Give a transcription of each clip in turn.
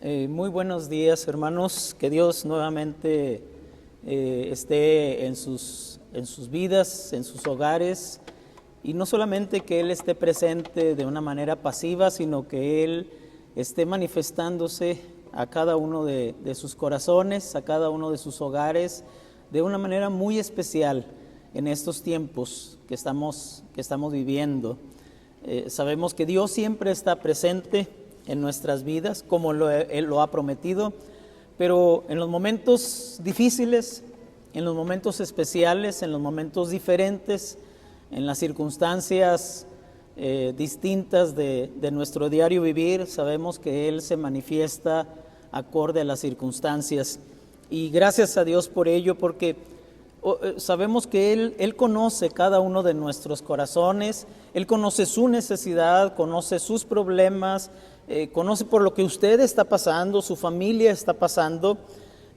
Muy buenos días, hermanos. Que Dios nuevamente esté en sus vidas, en sus hogares, y no solamente que Él esté presente de una manera pasiva, sino que Él esté manifestándose a cada uno de sus corazones, a cada uno de sus hogares, de una manera muy especial en estos tiempos que estamos viviendo. Sabemos que Dios siempre está presente en nuestras vidas, como Él lo ha prometido, pero en los momentos difíciles, en los momentos especiales, en los momentos diferentes, en las circunstancias distintas de nuestro diario vivir, sabemos que Él se manifiesta acorde a las circunstancias. Y gracias a Dios por ello, porque sabemos que Él conoce cada uno de nuestros corazones, Él conoce su necesidad, conoce sus problemas, conoce por lo que usted está pasando, su familia está pasando,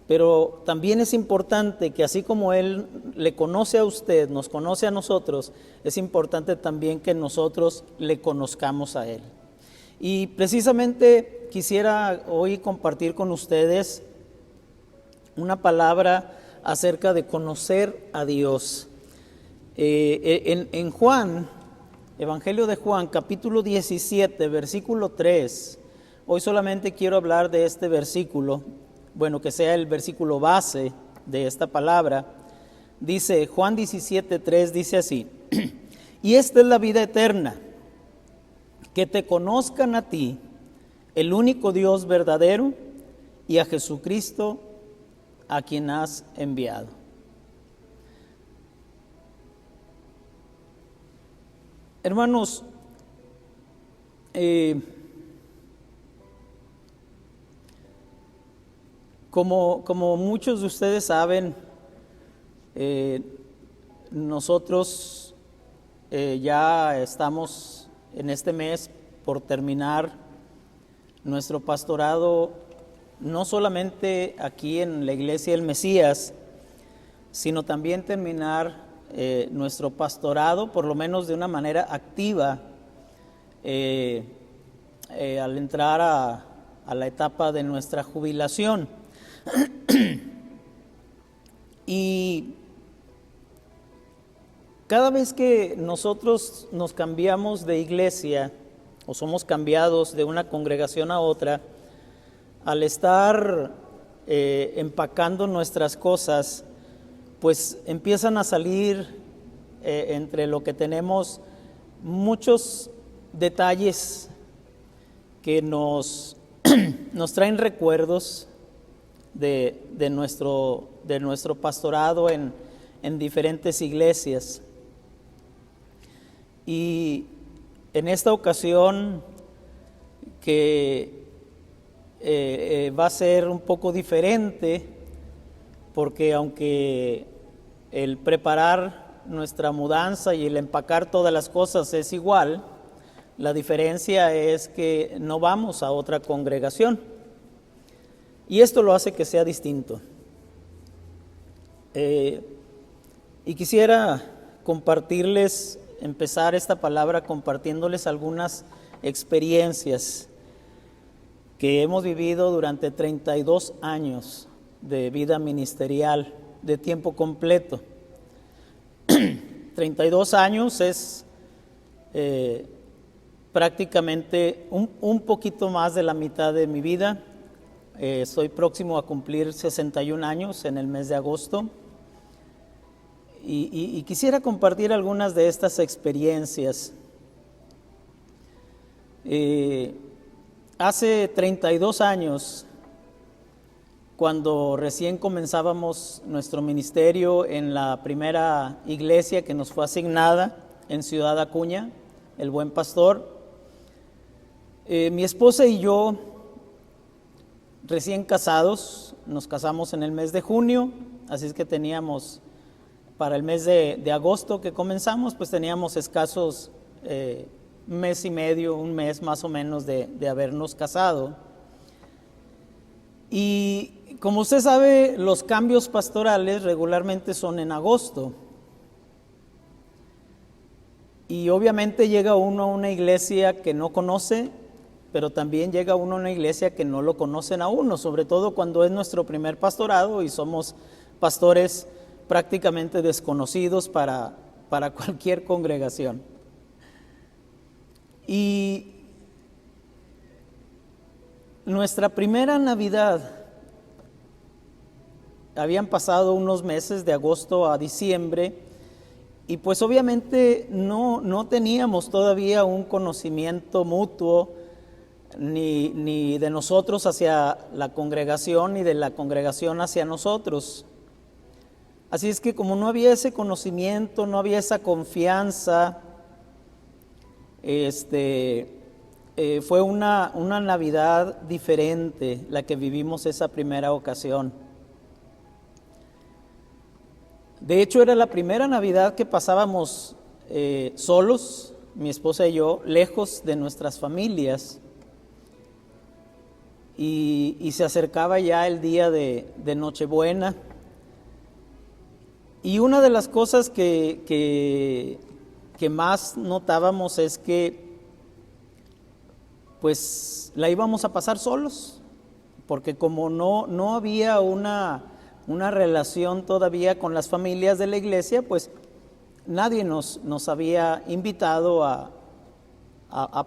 pero también es importante que así como Él le conoce a usted, nos conoce a nosotros, es importante también que nosotros le conozcamos a Él. Y precisamente quisiera hoy compartir con ustedes una palabra acerca de conocer a Dios. En Juan, Evangelio de Juan, capítulo 17, versículo 3, hoy solamente quiero hablar de este versículo, bueno, que sea el versículo base de esta palabra. Dice, Juan 17, 3 dice así: y esta es la vida eterna, que te conozcan a ti, el único Dios verdadero, y a Jesucristo, a quien has enviado. Hermanos, como muchos de ustedes saben, nosotros ya estamos en este mes por terminar nuestro pastorado, no solamente aquí en la Iglesia del Mesías, sino también terminar nuestro pastorado, por lo menos de una manera activa, al entrar a la etapa de nuestra jubilación. Y cada vez que nosotros nos cambiamos de iglesia o somos cambiados de una congregación a otra, al estar empacando nuestras cosas, pues empiezan a salir entre lo que tenemos muchos detalles que nos traen recuerdos de nuestro pastorado en diferentes iglesias. Y en esta ocasión, que va a ser un poco diferente, porque aunque el preparar nuestra mudanza y el empacar todas las cosas es igual, la diferencia es que no vamos a otra congregación, y esto lo hace que sea distinto. Y quisiera empezar esta palabra compartiéndoles algunas experiencias que hemos vivido durante 32 años de vida ministerial de tiempo completo. 32 años es prácticamente un poquito más de la mitad de mi vida. Estoy próximo a cumplir 61 años en el mes de agosto. Y quisiera compartir algunas de estas experiencias. Hace 32 años, cuando recién comenzábamos nuestro ministerio en la primera iglesia que nos fue asignada en Ciudad Acuña, el Buen Pastor, mi esposa y yo, recién casados, nos casamos en el mes de junio, así es que teníamos, para el mes de agosto que comenzamos, pues teníamos escasos mes y medio, un mes más o menos de habernos casado. Y como usted sabe, los cambios pastorales regularmente son en agosto. Y obviamente llega uno a una iglesia que no conoce, pero también llega uno a una iglesia que no lo conocen a uno, sobre todo cuando es nuestro primer pastorado y somos pastores prácticamente desconocidos para cualquier congregación. Y nuestra primera Navidad, habían pasado unos meses de agosto a diciembre, y pues obviamente no teníamos todavía un conocimiento mutuo, ni de nosotros hacia la congregación, ni de la congregación hacia nosotros. Así es que como no había ese conocimiento, no había esa confianza, fue una Navidad diferente la que vivimos esa primera ocasión. De hecho, era la primera Navidad que pasábamos solos, mi esposa y yo, lejos de nuestras familias. Y se acercaba ya el día de Nochebuena. Y una de las cosas que más notábamos es que pues la íbamos a pasar solos, porque como no había una relación todavía con las familias de la iglesia, pues nadie nos había invitado a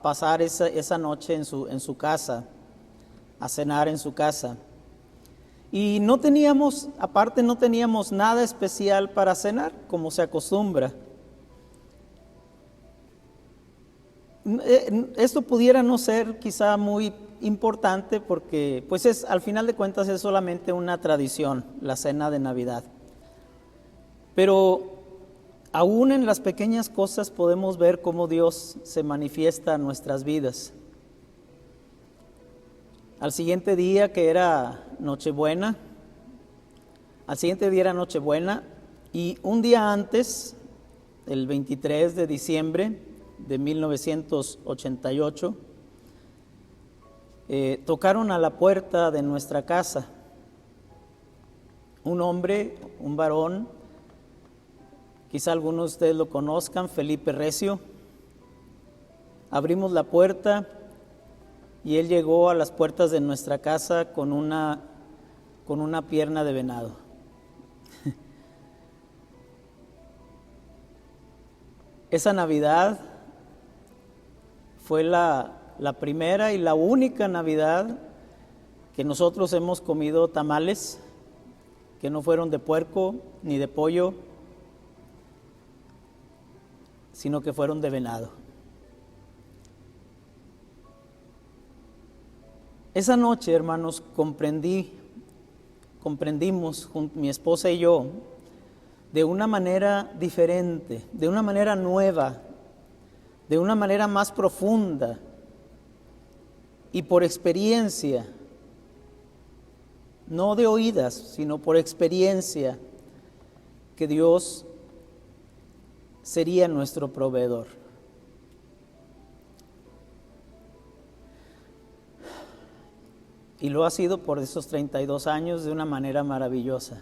pasar esa noche en su casa, a cenar en su casa. Y no teníamos nada especial para cenar, como se acostumbra. Esto pudiera no ser quizá muy importante porque pues al final de cuentas es solamente una tradición, la cena de Navidad. Pero aún en las pequeñas cosas podemos ver cómo Dios se manifiesta en nuestras vidas. Al siguiente día era Nochebuena, y un día antes, el 23 de diciembre de 1988, tocaron a la puerta de nuestra casa. Un hombre, un varón, quizá algunos de ustedes lo conozcan, Felipe Recio. Abrimos la puerta y él llegó a las puertas de nuestra casa con una pierna de venado. Esa Navidad fue la primera y la única Navidad que nosotros hemos comido tamales, que no fueron de puerco ni de pollo, sino que fueron de venado. Esa noche, hermanos, comprendimos, mi esposa y yo, de una manera diferente, de una manera nueva, de una manera más profunda y por experiencia, no de oídas, sino por experiencia, que Dios sería nuestro proveedor. Y lo ha sido por esos 32 años de una manera maravillosa.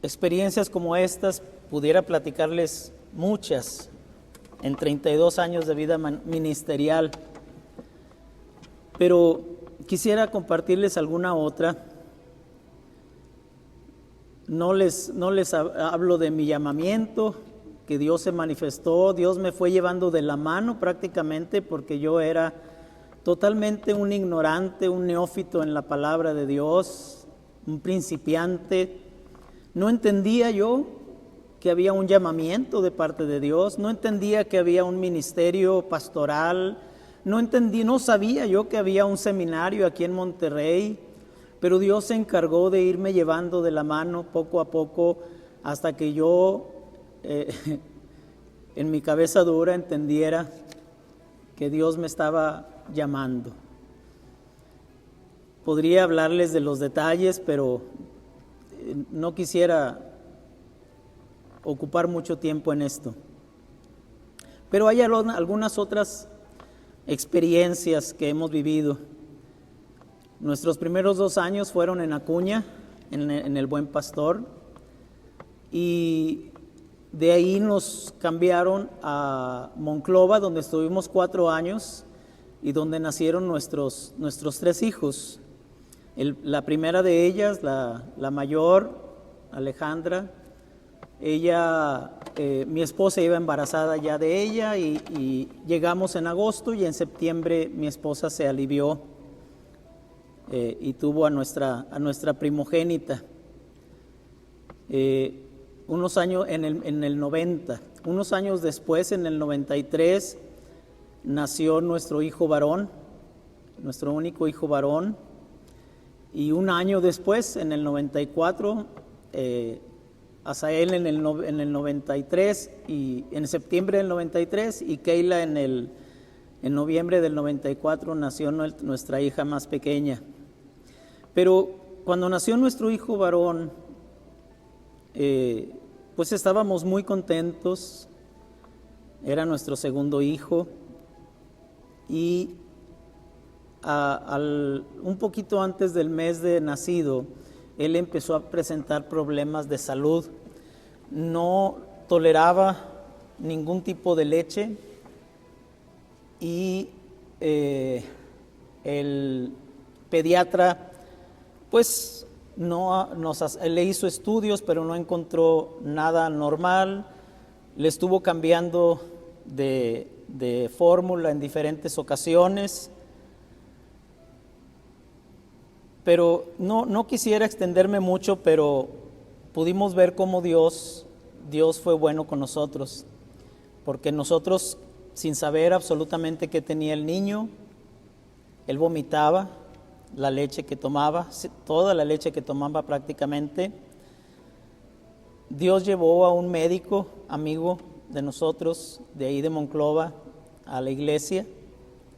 Experiencias como estas, pudiera platicarles muchas en 32 años de vida ministerial, pero quisiera compartirles alguna otra. No les hablo de mi llamamiento, que Dios se manifestó, Dios me fue llevando de la mano prácticamente, porque yo era totalmente un ignorante, un neófito en la palabra de Dios, un principiante. No entendía yo que había un llamamiento de parte de Dios, no entendía que había un ministerio pastoral, no sabía yo que había un seminario aquí en Monterrey, pero Dios se encargó de irme llevando de la mano poco a poco hasta que yo en mi cabeza dura entendiera que Dios me estaba llamando. Podría hablarles de los detalles, pero no quisiera ocupar mucho tiempo en esto. Pero hay algunas otras experiencias que hemos vivido. Nuestros primeros 2 años fueron en Acuña, en el Buen Pastor, y De ahí nos cambiaron a Monclova, donde estuvimos 4 años y donde nacieron nuestros 3 hijos. La primera de ellas, la mayor, Alejandra, ella, mi esposa iba embarazada ya de ella y llegamos en agosto, y en septiembre mi esposa se alivió y tuvo a nuestra primogénita. Unos años en el 90, unos años después, en el 93, nació nuestro hijo varón, nuestro único hijo varón, y un año después, en el 94, Asael en el 93, y en septiembre del 93, y Keila en noviembre del 94 nació nuestra hija más pequeña. Pero cuando nació nuestro hijo varón, pues estábamos muy contentos. Era nuestro segundo hijo, y un poquito antes del mes de nacido, él empezó a presentar problemas de salud. No toleraba ningún tipo de leche, y el pediatra pues le hizo estudios, pero no encontró nada normal. Le estuvo cambiando de fórmula en diferentes ocasiones, pero no quisiera extenderme mucho, pero pudimos ver cómo Dios fue bueno con nosotros, porque nosotros, sin saber absolutamente qué tenía el niño, él vomitaba la leche que tomaba, toda la leche que tomaba prácticamente. Dios llevó a un médico amigo de nosotros, de ahí de Monclova, a la iglesia,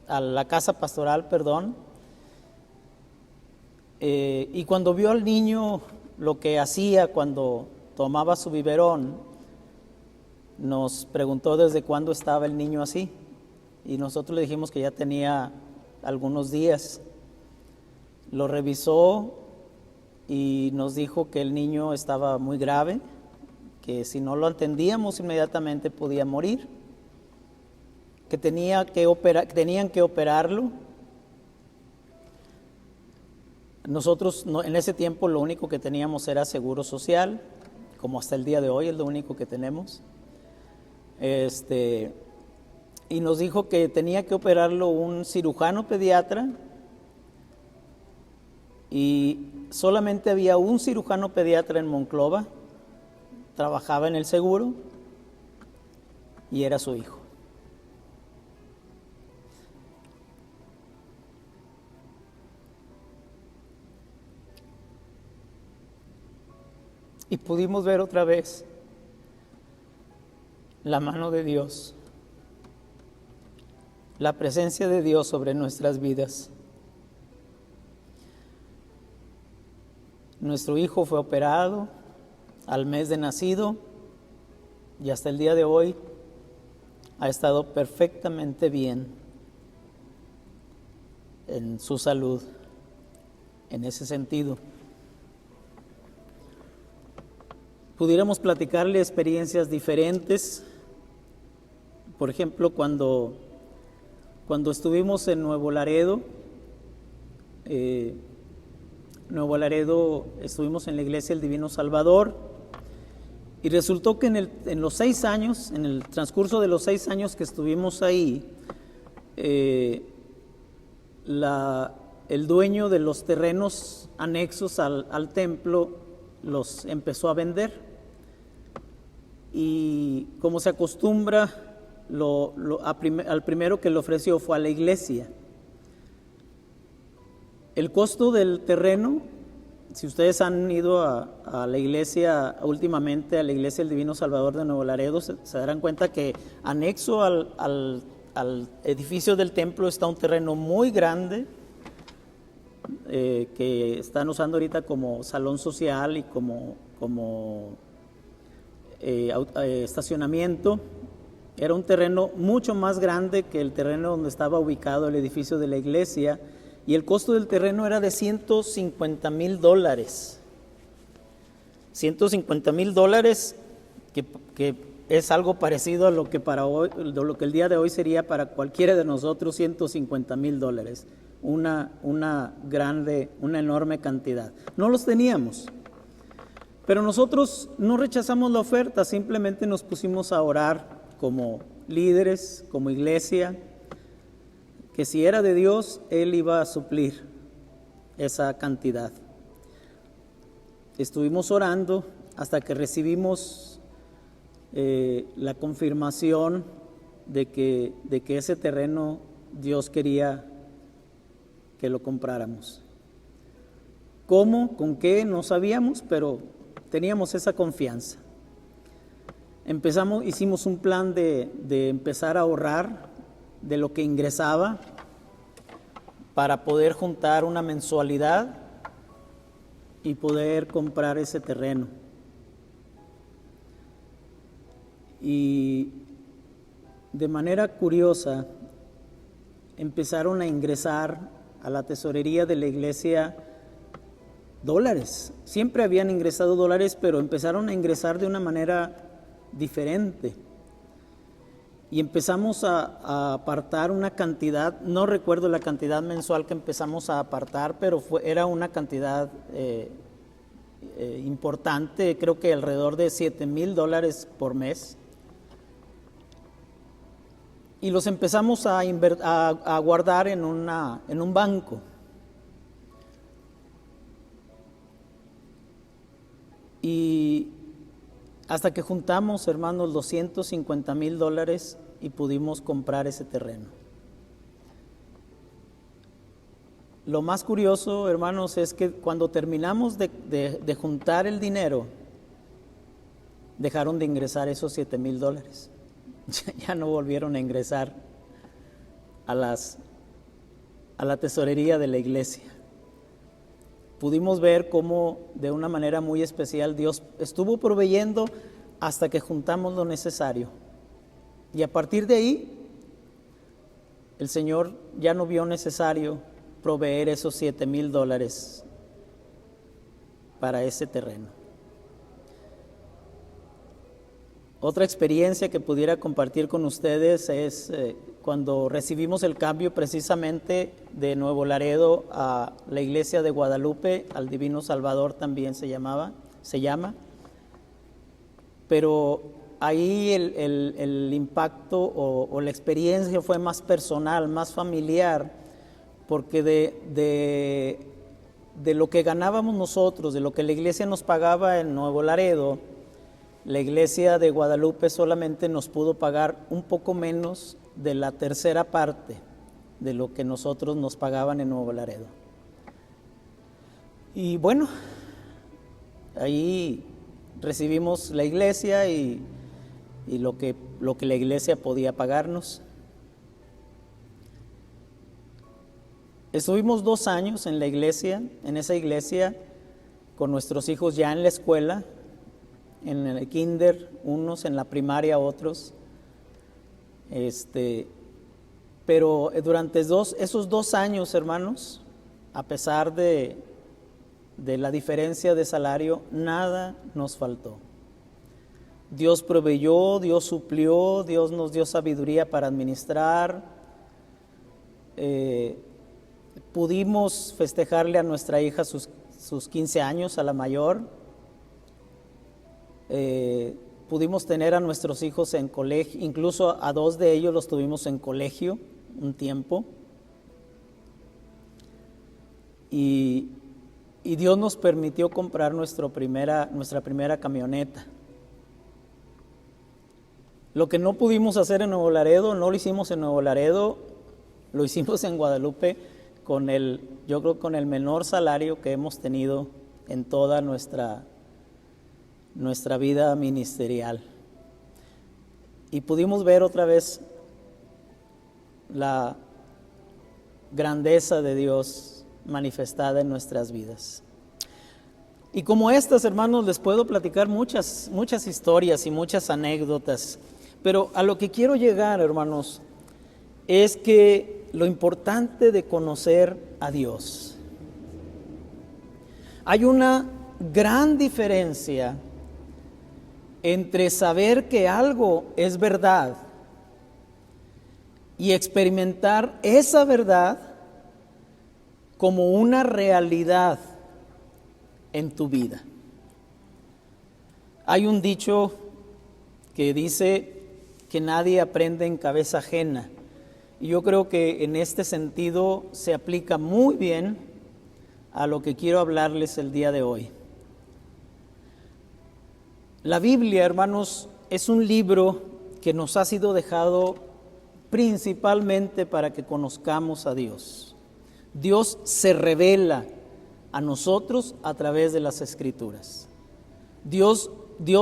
a la casa pastoral, perdón. Y cuando vio al niño lo que hacía cuando tomaba su biberón, nos preguntó desde cuándo estaba el niño así, y nosotros le dijimos que ya tenía algunos días. Lo revisó y nos dijo que el niño estaba muy grave, que si no lo atendíamos inmediatamente podía morir, que tenían que operarlo. Nosotros en ese tiempo lo único que teníamos era seguro social, como hasta el día de hoy es lo único que tenemos. Y nos dijo que tenía que operarlo un cirujano pediatra, y solamente había un cirujano pediatra en Monclova, trabajaba en el seguro, y era su hijo. Y pudimos ver otra vez la mano de Dios, la presencia de Dios sobre nuestras vidas. Nuestro hijo fue operado al mes de nacido, y hasta el día de hoy ha estado perfectamente bien en su salud, en ese sentido. Pudiéramos platicarle experiencias diferentes. Por ejemplo, cuando estuvimos en Nuevo Laredo, estuvimos en la iglesia del Divino Salvador, y resultó que en los 6 años, en el transcurso de los 6 años que estuvimos ahí, el dueño de los terrenos anexos al templo los empezó a vender, y como se acostumbra, al primero que le ofreció fue a la iglesia. El costo del terreno, si ustedes han ido a la iglesia últimamente, a la iglesia del Divino Salvador de Nuevo Laredo, se darán cuenta que anexo al edificio del templo está un terreno muy grande, que están usando ahorita como salón social y como estacionamiento. Era un terreno mucho más grande que el terreno donde estaba ubicado el edificio de la iglesia, y el costo del terreno era de $150,000. $150,000 que es algo parecido a lo que para hoy, lo que el día de hoy sería para cualquiera de nosotros $150,000. Una enorme cantidad. No los teníamos, pero nosotros no rechazamos la oferta, simplemente nos pusimos a orar como líderes, como iglesia, que si era de Dios, Él iba a suplir esa cantidad. Estuvimos orando hasta que recibimos la confirmación de que ese terreno Dios quería que lo compráramos. ¿Cómo? ¿Con qué? No sabíamos, pero teníamos esa confianza. Hicimos un plan de empezar a ahorrar de lo que ingresaba para poder juntar una mensualidad y poder comprar ese terreno. Y de manera curiosa empezaron a ingresar a la tesorería de la iglesia dólares. Siempre habían ingresado dólares, pero empezaron a ingresar de una manera diferente. Y empezamos a apartar una cantidad, no recuerdo la cantidad mensual que empezamos a apartar, pero era una cantidad importante, creo que alrededor de $7,000 por mes. Y los empezamos a guardar en un banco. Y hasta que juntamos, hermanos, $250,000 y pudimos comprar ese terreno. Lo más curioso, hermanos, es que cuando terminamos de juntar el dinero, dejaron de ingresar esos $7,000. Ya no volvieron a ingresar a la tesorería de la iglesia. Pudimos ver cómo de una manera muy especial Dios estuvo proveyendo hasta que juntamos lo necesario. Y a partir de ahí, el Señor ya no vio necesario proveer esos $7,000 para ese terreno. Otra experiencia que pudiera compartir con ustedes es cuando recibimos el cambio precisamente de Nuevo Laredo a la iglesia de Guadalupe, al Divino Salvador también se llama, pero ahí el impacto o la experiencia fue más personal, más familiar, porque de lo que ganábamos nosotros, de lo que la iglesia nos pagaba en Nuevo Laredo, la iglesia de Guadalupe solamente nos pudo pagar un poco menos de la tercera parte de lo que nosotros nos pagaban en Nuevo Laredo. Y bueno, ahí recibimos la iglesia y lo que la iglesia podía pagarnos. Estuvimos 2 años en la iglesia, en esa iglesia, con nuestros hijos ya en la escuela, en el kinder, unos en la primaria, otros. Pero durante esos 2 años, hermanos, a pesar de la diferencia de salario, nada nos faltó. Dios proveyó, Dios suplió, Dios nos dio sabiduría para administrar. Pudimos festejarle a nuestra hija sus 15 años, a la mayor. Pudimos tener a nuestros hijos en colegio, incluso a 2 de ellos los tuvimos en colegio un tiempo. Y Dios nos permitió comprar nuestra primera camioneta. Lo que no pudimos hacer en Nuevo Laredo, no lo hicimos en Nuevo Laredo, lo hicimos en Guadalupe yo creo con el menor salario que hemos tenido en toda nuestra vida ministerial. Y pudimos ver otra vez la grandeza de Dios manifestada en nuestras vidas. Y como estas, hermanos, les puedo platicar muchas historias y muchas anécdotas, pero a lo que quiero llegar, hermanos, es que lo importante de conocer a Dios. Hay una gran diferencia entre saber que algo es verdad y experimentar esa verdad como una realidad en tu vida. Hay un dicho que dice que nadie aprende en cabeza ajena, y yo creo que en este sentido se aplica muy bien a lo que quiero hablarles el día de hoy. La Biblia, hermanos, es un libro que nos ha sido dejado principalmente para que conozcamos a Dios. Dios se revela a nosotros a través de las Escrituras. Dios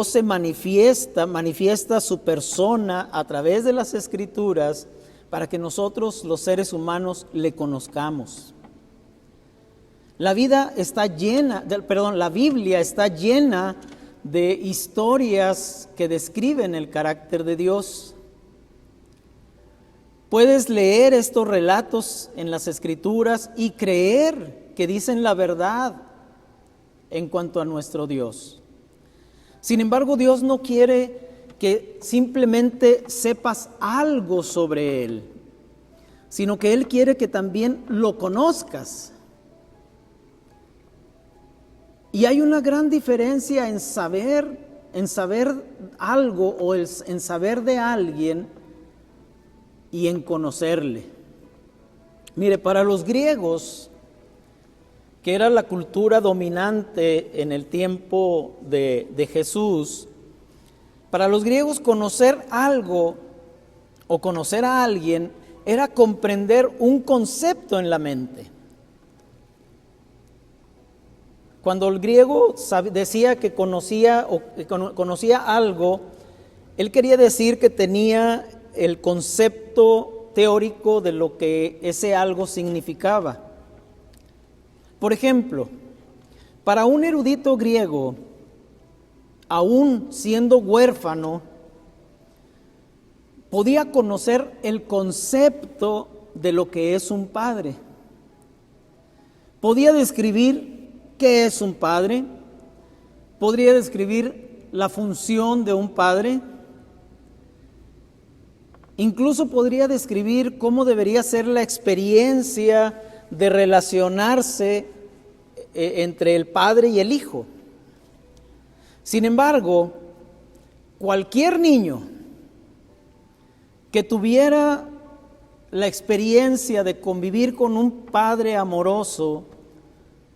se manifiesta su persona a través de las Escrituras para que nosotros, los seres humanos, le conozcamos. La Biblia está llena de historias que describen el carácter de Dios. Puedes leer estos relatos en las Escrituras y creer que dicen la verdad en cuanto a nuestro Dios. Sin embargo, Dios no quiere que simplemente sepas algo sobre Él, sino que Él quiere que también lo conozcas. Y hay una gran diferencia en saber algo o en saber de alguien y en conocerle. Mire, para los griegos, que era la cultura dominante en el tiempo de Jesús, para los griegos conocer algo o conocer a alguien era comprender un concepto en la mente. Cuando el griego decía que conocía algo, él quería decir que tenía el concepto teórico de lo que ese algo significaba. Por ejemplo, para un erudito griego, aún siendo huérfano, podía conocer el concepto de lo que es un padre. Podía describir ¿qué es un padre? ¿Podría describir la función de un padre? Incluso podría describir cómo debería ser la experiencia de relacionarse entre el padre y el hijo. Sin embargo, cualquier niño que tuviera la experiencia de convivir con un padre amoroso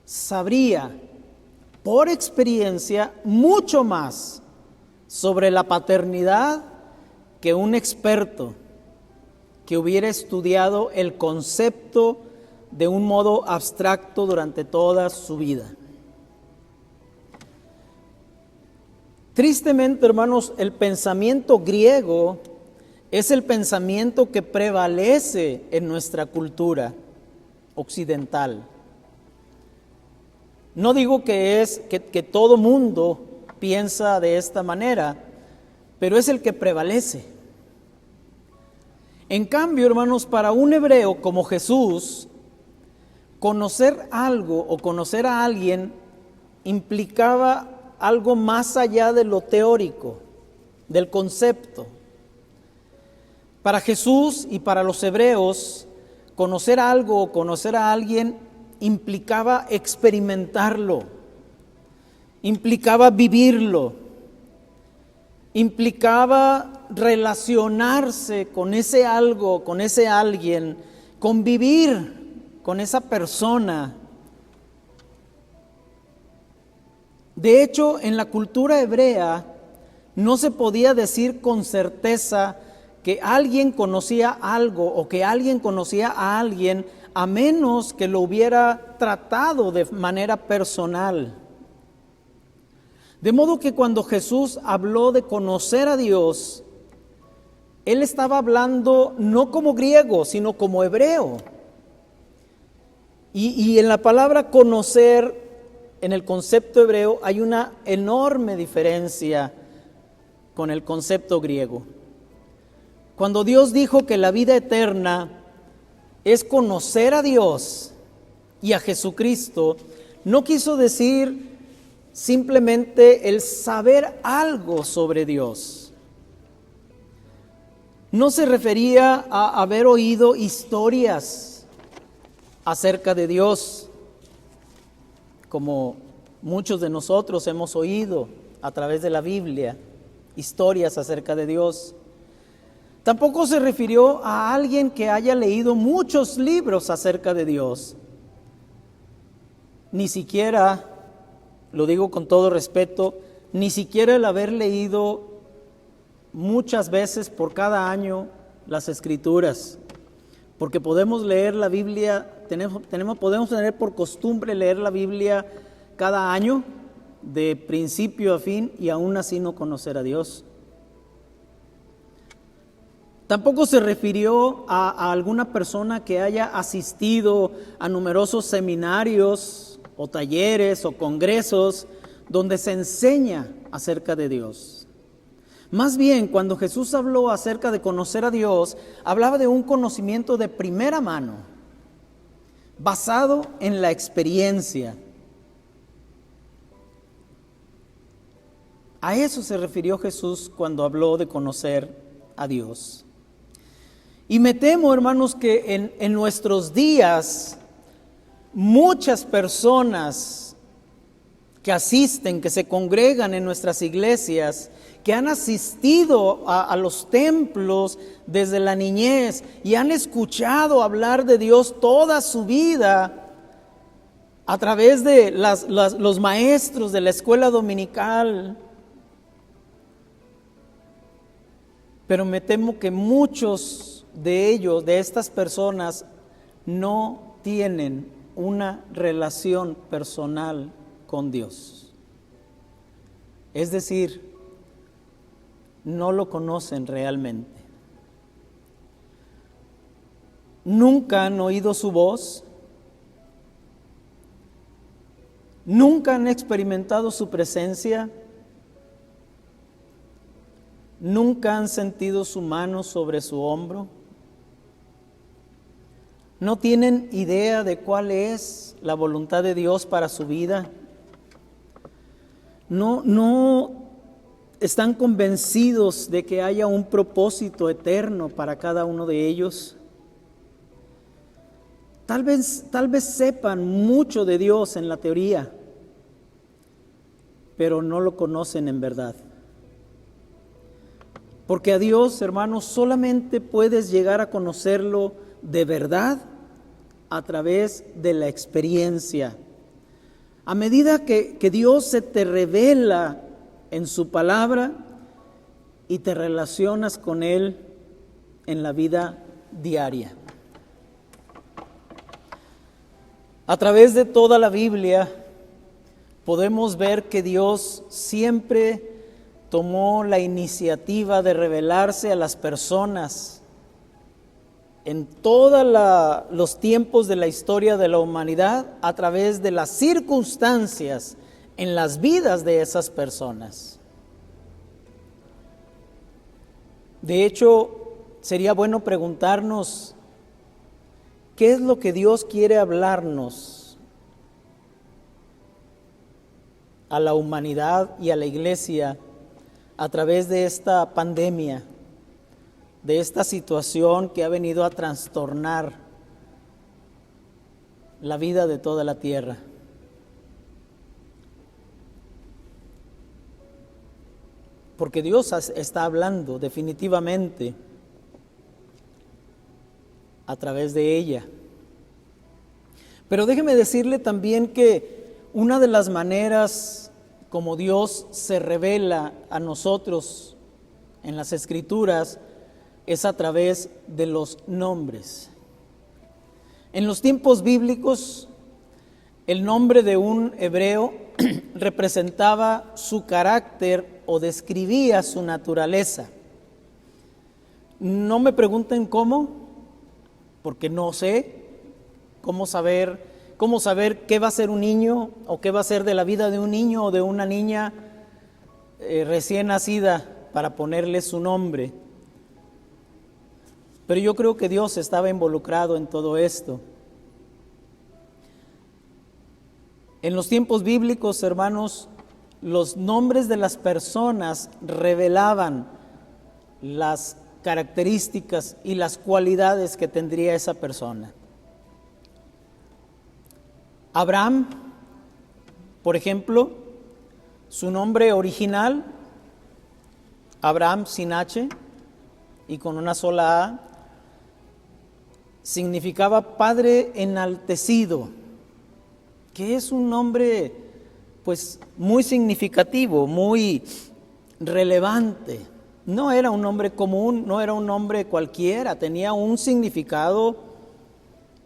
sabría por experiencia mucho más sobre la paternidad que un experto que hubiera estudiado el concepto de un modo abstracto durante toda su vida. Tristemente, hermanos, el pensamiento griego es el pensamiento que prevalece en nuestra cultura occidental. No digo que todo mundo piensa de esta manera, pero es el que prevalece. En cambio, hermanos, para un hebreo como Jesús, conocer algo o conocer a alguien implicaba algo más allá de lo teórico, del concepto. Para Jesús y para los hebreos, conocer algo o conocer a alguien implicaba experimentarlo, implicaba vivirlo, implicaba relacionarse con ese algo, con ese alguien, convivir con esa persona. De hecho, en la cultura hebrea no se podía decir con certeza que alguien conocía algo o que alguien conocía a alguien a menos que lo hubiera tratado de manera personal. De modo que cuando Jesús habló de conocer a Dios, Él estaba hablando no como griego, sino como hebreo. Y en la palabra conocer, en el concepto hebreo, hay una enorme diferencia con el concepto griego. Cuando Dios dijo que la vida eterna es conocer a Dios y a Jesucristo, no quiso decir simplemente el saber algo sobre Dios. No se refería a haber oído historias acerca de Dios, como muchos de nosotros hemos oído a través de la Biblia, historias acerca de Dios. Tampoco se refirió a alguien que haya leído muchos libros acerca de Dios. Ni siquiera, lo digo con todo respeto, ni siquiera el haber leído muchas veces por cada año las Escrituras, porque podemos leer la Biblia, podemos tener por costumbre leer la Biblia cada año, de principio a fin, y aún así no conocer a Dios. Tampoco se refirió a alguna persona que haya asistido a numerosos seminarios o talleres o congresos donde se enseña acerca de Dios. Más bien, cuando Jesús habló acerca de conocer a Dios, hablaba de un conocimiento de primera mano, basado en la experiencia. A eso se refirió Jesús cuando habló de conocer a Dios. Y me temo, hermanos, que en nuestros días muchas personas que asisten, que se congregan en nuestras iglesias, que han asistido a los templos desde la niñez y han escuchado hablar de Dios toda su vida a través de los maestros de la escuela dominical. Pero me temo que muchos de ellos, de estas personas, no tienen una relación personal con Dios. Es decir, no lo conocen realmente. Nunca han oído su voz, nunca han experimentado su presencia, nunca han sentido su mano sobre su hombro, no tienen idea de cuál es la voluntad de Dios para su vida, no están convencidos de que haya un propósito eterno para cada uno de ellos. Tal vez sepan mucho de Dios en la teoría, pero no lo conocen en verdad. Porque a Dios, hermanos, solamente puedes llegar a conocerlo de verdad a través de la experiencia. A medida que Dios se te revela en su palabra y te relacionas con Él en la vida diaria. A través de toda la Biblia podemos ver que Dios siempre tomó la iniciativa de revelarse a las personas en todos los tiempos de la historia de la humanidad a través de las circunstancias en las vidas de esas personas. De hecho, sería bueno preguntarnos, ¿qué es lo que Dios quiere hablarnos a la humanidad y a la iglesia a través de esta pandemia, de esta situación que ha venido a trastornar la vida de toda la tierra? Porque Dios está hablando definitivamente a través de ella. Pero déjeme decirle también que una de las maneras como Dios se revela a nosotros en las Escrituras es a través de los nombres. En los tiempos bíblicos, el nombre de un hebreo representaba su carácter o describía su naturaleza. No me pregunten cómo, porque no sé cómo saber qué va a ser un niño o qué va a ser de la vida de un niño o de una niña recién nacida para ponerle su nombre. Pero yo creo que Dios estaba involucrado en todo esto. En los tiempos bíblicos, hermanos, los nombres de las personas revelaban las características y las cualidades que tendría esa persona. Abraham, por ejemplo, su nombre original, Abraham sin H y con una sola A, significaba padre enaltecido, que es un nombre pues muy significativo, muy relevante. No era un nombre común, no era un nombre cualquiera, tenía un significado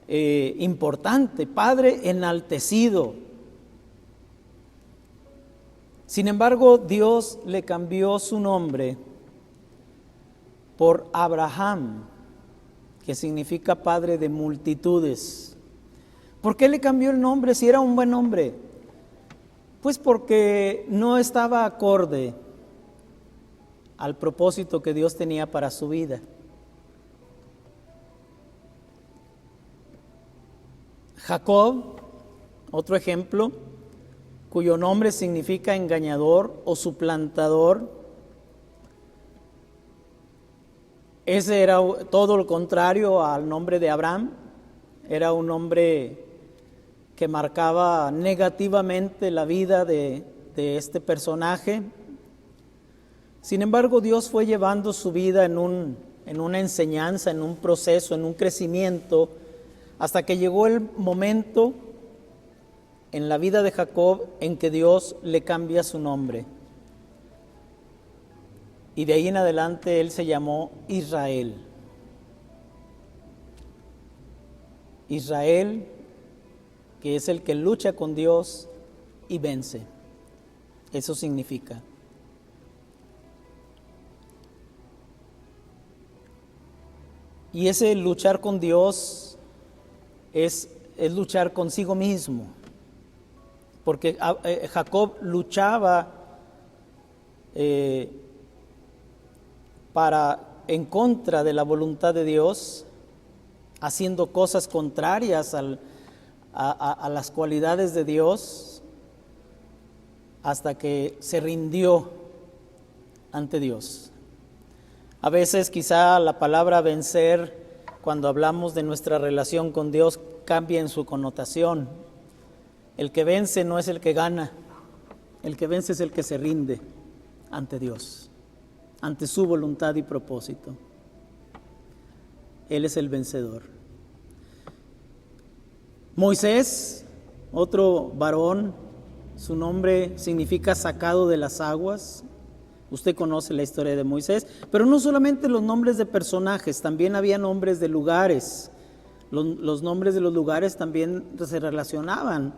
importante, padre enaltecido. Sin embargo, Dios le cambió su nombre por Abraham, que significa padre de multitudes. ¿Por qué le cambió el nombre si era un buen nombre? Pues porque no estaba acorde al propósito que Dios tenía para su vida. Jacob, otro ejemplo, cuyo nombre significa engañador o suplantador. Ese era todo lo contrario al nombre de Abraham. Era un nombre que marcaba negativamente la vida de este personaje. Sin embargo, Dios fue llevando su vida en una enseñanza, en un proceso, en un crecimiento, hasta que llegó el momento en la vida de Jacob en que Dios le cambia su nombre. Y de ahí en adelante él se llamó Israel. Israel, que es el que lucha con Dios y vence. Eso significa. Y ese luchar con Dios es luchar consigo mismo. Porque Jacob luchaba en contra de la voluntad de Dios, haciendo cosas contrarias a las cualidades de Dios, hasta que se rindió ante Dios. A veces quizá la palabra vencer, cuando hablamos de nuestra relación con Dios, cambia en su connotación. El que vence no es el que gana, el que vence es el que se rinde ante Dios, ante su voluntad y propósito. Él es el vencedor. Moisés, otro varón, su nombre significa sacado de las aguas. Usted conoce la historia de Moisés, pero no solamente los nombres de personajes, también había nombres de lugares. Los nombres de los lugares también se relacionaban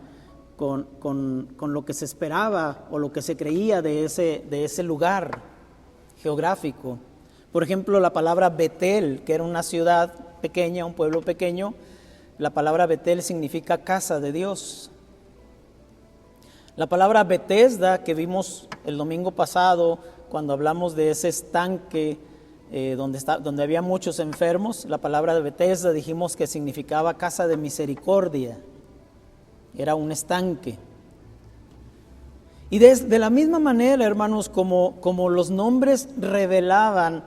con lo que se esperaba o lo que se creía de ese lugar geográfico. Por ejemplo, la palabra Betel, que era una ciudad pequeña, un pueblo pequeño, la palabra Betel significa casa de Dios. La palabra Betesda, que vimos el domingo pasado cuando hablamos de ese estanque donde había muchos enfermos, la palabra de Betesda dijimos que significaba casa de misericordia. Era un estanque. Y de la misma manera, hermanos, como los nombres revelaban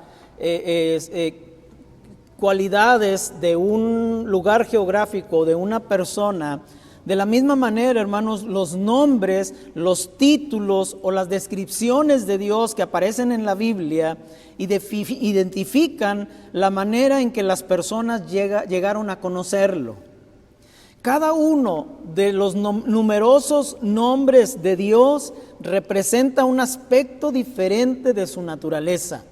cualidades de un lugar geográfico, de una persona, de la misma manera, hermanos, los nombres, los títulos o las descripciones de Dios que aparecen en la Biblia identifican la manera en que las personas llegaron a conocerlo. Cada uno de los numerosos nombres de Dios representa un aspecto diferente de su naturaleza.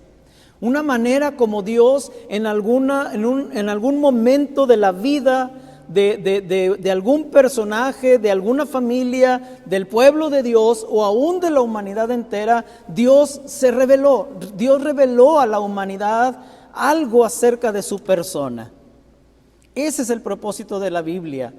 Una manera como Dios en algún momento de la vida de algún personaje, de alguna familia, del pueblo de Dios o aún de la humanidad entera, Dios se reveló. Dios reveló a la humanidad algo acerca de su persona. Ese es el propósito de la Biblia.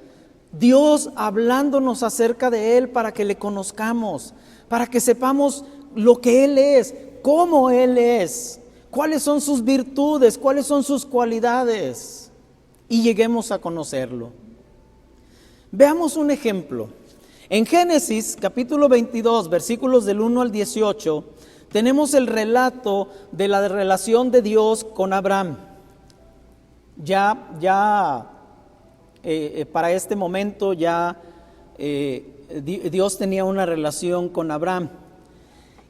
Dios hablándonos acerca de Él para que le conozcamos, para que sepamos lo que Él es, cómo Él es, cuáles son sus virtudes, cuáles son sus cualidades, y lleguemos a conocerlo. Veamos un ejemplo. En Génesis capítulo 22, versículos del 1 al 18, tenemos el relato de la relación de Dios con Abraham. Para este momento Dios tenía una relación con Abraham.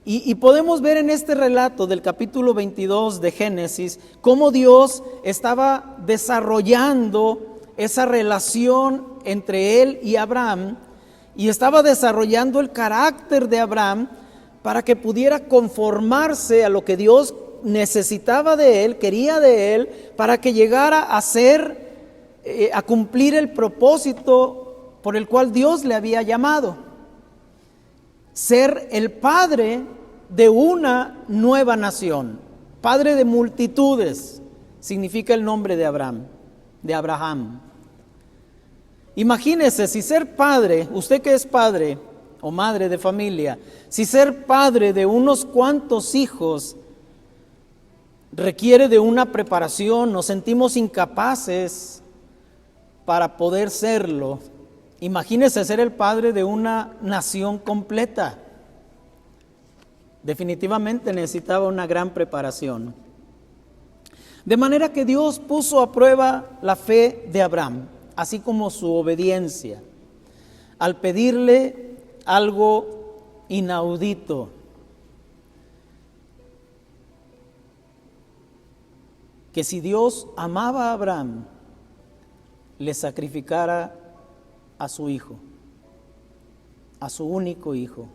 Y podemos ver en este relato del capítulo 22 de Génesis cómo Dios estaba desarrollando esa relación entre él y Abraham, y estaba desarrollando el carácter de Abraham para que pudiera conformarse a lo que Dios necesitaba de él, quería de él, para que llegara a cumplir el propósito por el cual Dios le había llamado: ser el padre de una nueva nación, padre de multitudes, significa el nombre de Abraham. Imagínese, si ser padre, usted que es padre o madre de familia, si ser padre de unos cuantos hijos requiere de una preparación, nos sentimos incapaces para poder serlo. Imagínese ser el padre de una nación completa. Definitivamente necesitaba una gran preparación. De manera que Dios puso a prueba la fe de Abraham, así como su obediencia, al pedirle algo inaudito: que si Dios amaba a Abraham, le sacrificara a su hijo, a su único hijo,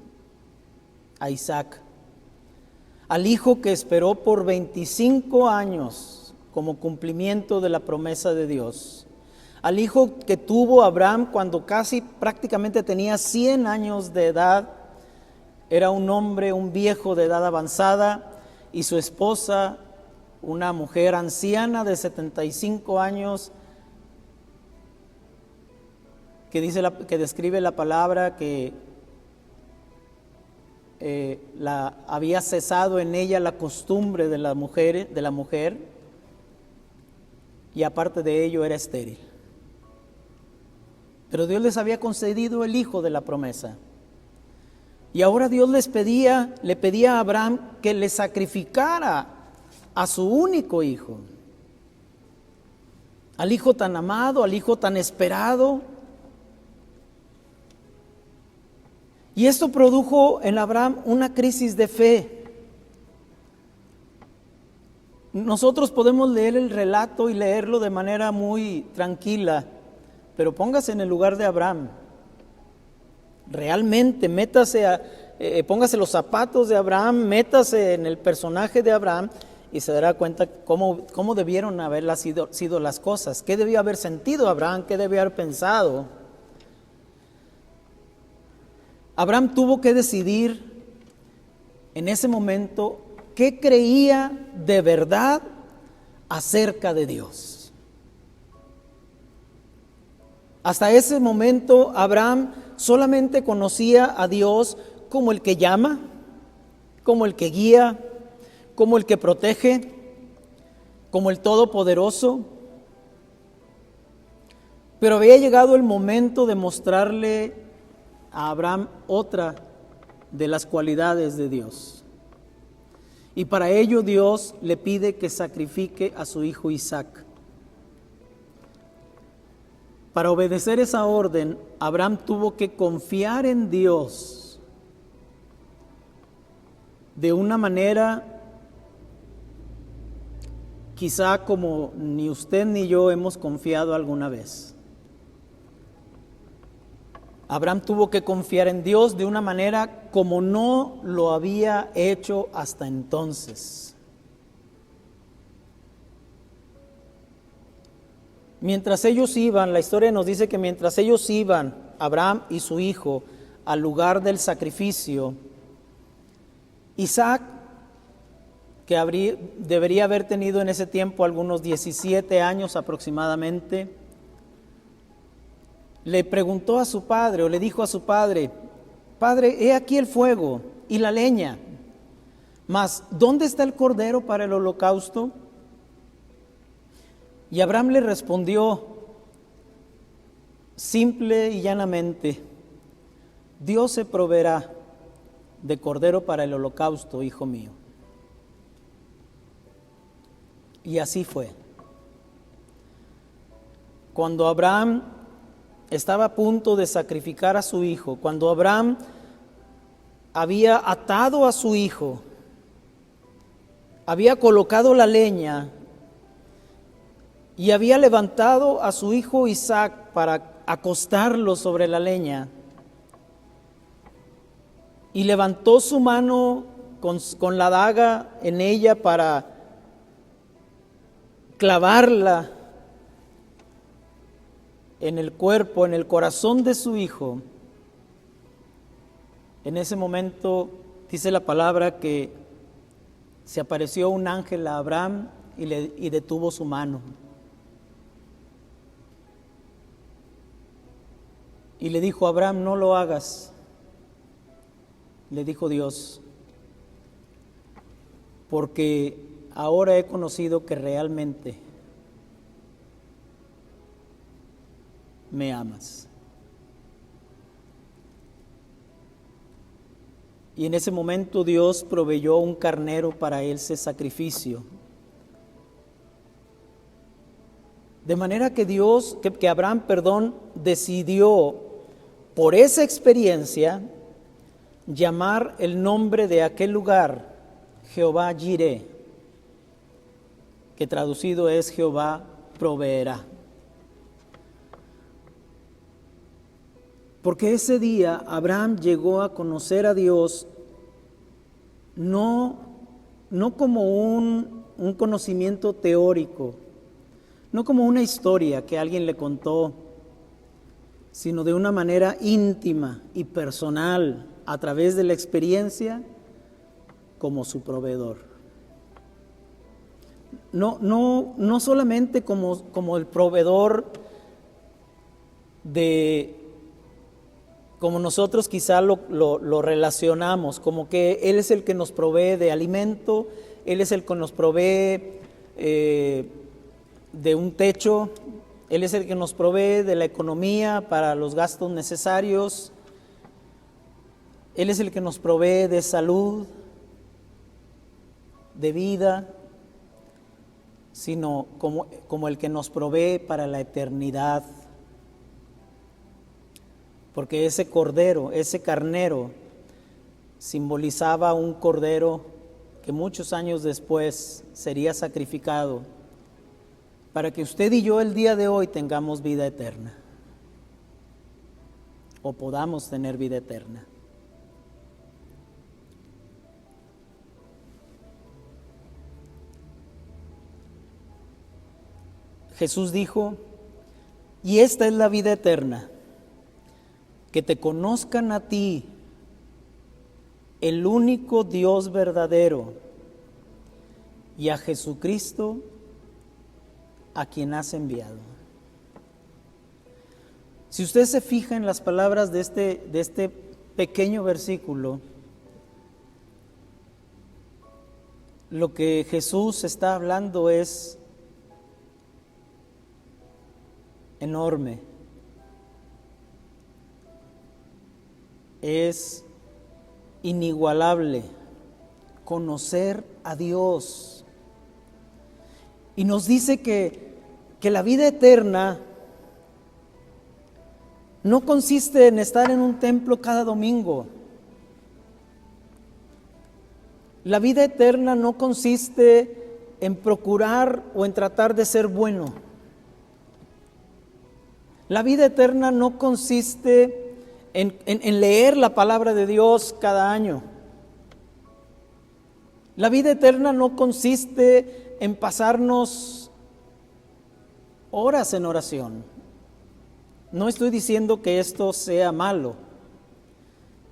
a Isaac, al hijo que esperó por 25 años como cumplimiento de la promesa de Dios, al hijo que tuvo Abraham cuando casi prácticamente tenía 100 años de edad. Era un hombre, un viejo de edad avanzada, y su esposa, una mujer anciana de 75 años, que describe la palabra que había cesado en ella la costumbre de la mujer, y aparte de ello era estéril. Pero Dios les había concedido el hijo de la promesa. Y ahora Dios le pedía a Abraham que le sacrificara a su único hijo, al hijo tan amado, al hijo tan esperado. Y esto produjo en Abraham una crisis de fe. Nosotros podemos leer el relato y leerlo de manera muy tranquila, pero póngase en el lugar de Abraham. Realmente póngase los zapatos de Abraham, métase en el personaje de Abraham y se dará cuenta cómo debieron haber sido las cosas. ¿Qué debió haber sentido Abraham? ¿Qué debió haber pensado? Abraham tuvo que decidir en ese momento qué creía de verdad acerca de Dios. Hasta ese momento Abraham solamente conocía a Dios como el que llama, como el que guía, como el que protege, como el Todopoderoso. Pero había llegado el momento de mostrarle a Abraham otra de las cualidades de Dios. Y para ello Dios le pide que sacrifique a su hijo Isaac. Para obedecer esa orden, Abraham tuvo que confiar en Dios de una manera quizá como ni usted ni yo hemos confiado alguna vez. Abraham tuvo que confiar en Dios de una manera como no lo había hecho hasta entonces. Mientras ellos iban, la historia nos dice que mientras ellos iban, Abraham y su hijo, al lugar del sacrificio, Isaac, que debería haber tenido en ese tiempo algunos 17 años aproximadamente, le preguntó a su padre, o le dijo a su padre: Padre, he aquí el fuego y la leña, mas ¿dónde está el cordero para el holocausto? Y Abraham le respondió simple y llanamente: Dios se proveerá de cordero para el holocausto, hijo mío. Y así fue. Cuando Abraham estaba a punto de sacrificar a su hijo, cuando Abraham había atado a su hijo, había colocado la leña y había levantado a su hijo Isaac para acostarlo sobre la leña, y levantó su mano con la daga en ella para clavarla en el cuerpo, en el corazón de su hijo. En ese momento dice la palabra que se apareció un ángel a Abraham y detuvo su mano. Y le dijo: Abraham, no lo hagas. Le dijo Dios: porque ahora he conocido que realmente me amas. Y en ese momento Dios proveyó un carnero para ese sacrificio. De manera que Abraham, decidió por esa experiencia llamar el nombre de aquel lugar Jehová Jireh, que traducido es Jehová proveerá. Porque ese día Abraham llegó a conocer a Dios no como un conocimiento teórico, no como una historia que alguien le contó, sino de una manera íntima y personal, a través de la experiencia, como su proveedor. No solamente como el proveedor como nosotros quizá lo relacionamos, como que Él es el que nos provee de alimento, Él es el que nos provee de un techo, Él es el que nos provee de la economía para los gastos necesarios, Él es el que nos provee de salud, de vida, sino como el que nos provee para la eternidad. Porque ese cordero, ese carnero, simbolizaba un cordero que muchos años después sería sacrificado para que usted y yo el día de hoy tengamos vida eterna, o podamos tener vida eterna. Jesús dijo: y esta es la vida eterna, que te conozcan a ti, el único Dios verdadero, y a Jesucristo, a quien has enviado. Si usted se fija en las palabras de este pequeño versículo, lo que Jesús está hablando es enorme. Es inigualable conocer a Dios. Y nos dice que la vida eterna no consiste en estar en un templo cada domingo. La vida eterna no consiste en procurar o en tratar de ser bueno. La vida eterna no consiste en leer la palabra de Dios cada año. La vida eterna no consiste en pasarnos horas en oración. No estoy diciendo que esto sea malo,